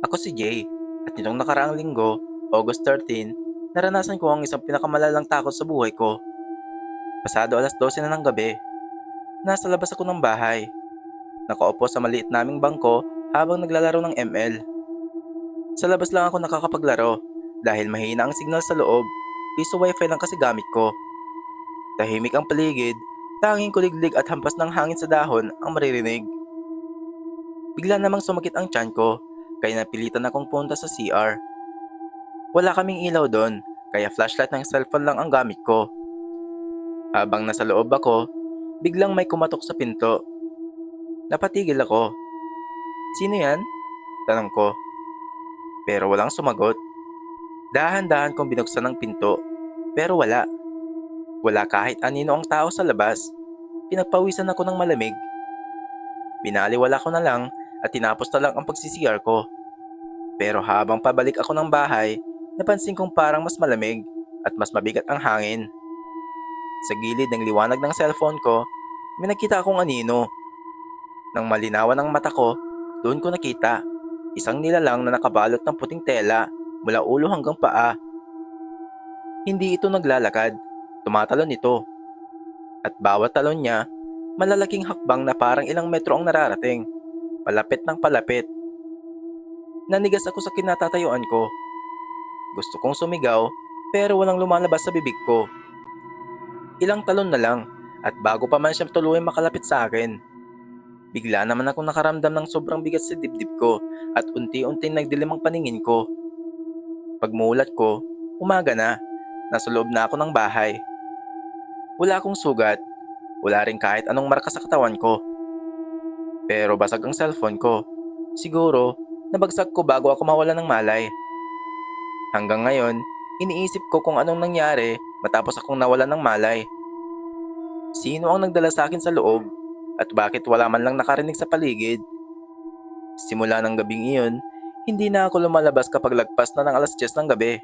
Ako si Jay, at nitong nakaraang linggo, August 13, naranasan ko ang isang pinakamalalang takot sa buhay ko. Pasado alas 12 na ng gabi, nasa labas ako ng bahay. Nakaupo sa maliit naming bangko habang naglalaro ng ML. Sa labas lang ako nakakapaglaro dahil mahina ang signal sa loob. Piso wifi lang kasi gamit ko. Tahimik ang paligid, tanging kuliglig at hampas ng hangin sa dahon ang maririnig. Bigla namang sumakit ang tiyan ko, kaya napilitan akong punta sa CR. Wala kaming ilaw doon, kaya flashlight ng cellphone lang ang gamit ko. Habang nasa loob ako, biglang may kumatok sa pinto. Napatigil ako. Sino yan? Tanong ko. Pero walang sumagot. Dahan-dahan kong binuksan ang pinto. Pero wala. Wala kahit anino ang tao sa labas. Pinagpawisan ako ng malamig. Binaliwala ko na lang at tinapos na lang ang pagsisiyar ko. Pero habang pabalik ako ng bahay, napansin kong parang mas malamig at mas mabigat ang hangin. Sa gilid ng liwanag ng cellphone ko, may nakita akong anino. Nang malinawan ang mata ko, doon ko nakita isang nilalang na nakabalot ng puting tela mula ulo hanggang paa. Hindi ito naglalakad, tumatalon ito. At bawat talon niya, malalaking hakbang na parang ilang metro ang nararating, palapit ng palapit. Nanigas ako sa kinatatayuan ko. Gusto kong sumigaw pero walang lumalabas sa bibig ko. Ilang talon na lang at bago pa man siya tuluyang makalapit sa akin, bigla naman akong nakaramdam ng sobrang bigat sa dibdib ko at unti-unting nagdilim ang paningin ko. Pagmulat ko, umaga na, nasa loob na ako ng bahay. Wala akong sugat, wala rin kahit anong marka sa katawan ko. Pero basag ang cellphone ko. Siguro, nabagsak ko bago ako mawala ng malay. Hanggang ngayon, iniisip ko kung anong nangyari matapos akong nawalan ng malay. Sino ang nagdala sa akin sa loob at bakit wala man lang nakarinig sa paligid? Simula ng gabing iyon, hindi na ako lumalabas kapag lagpas na ng alas 10 ng gabi.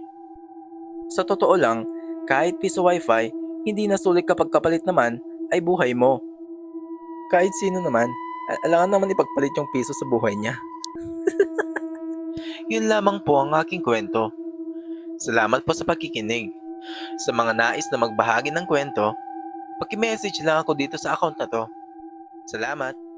Sa totoo lang, kahit piso wifi, hindi na sulit kapag kapalit naman ay buhay mo. Kahit sino naman, alangan naman ipagpalit yung piso sa buhay niya. Yun lamang po ang aking kwento. Salamat po sa pagkikinig. Sa mga nais na magbahagi ng kwento, paki-message lang ako dito sa account na to. Salamat!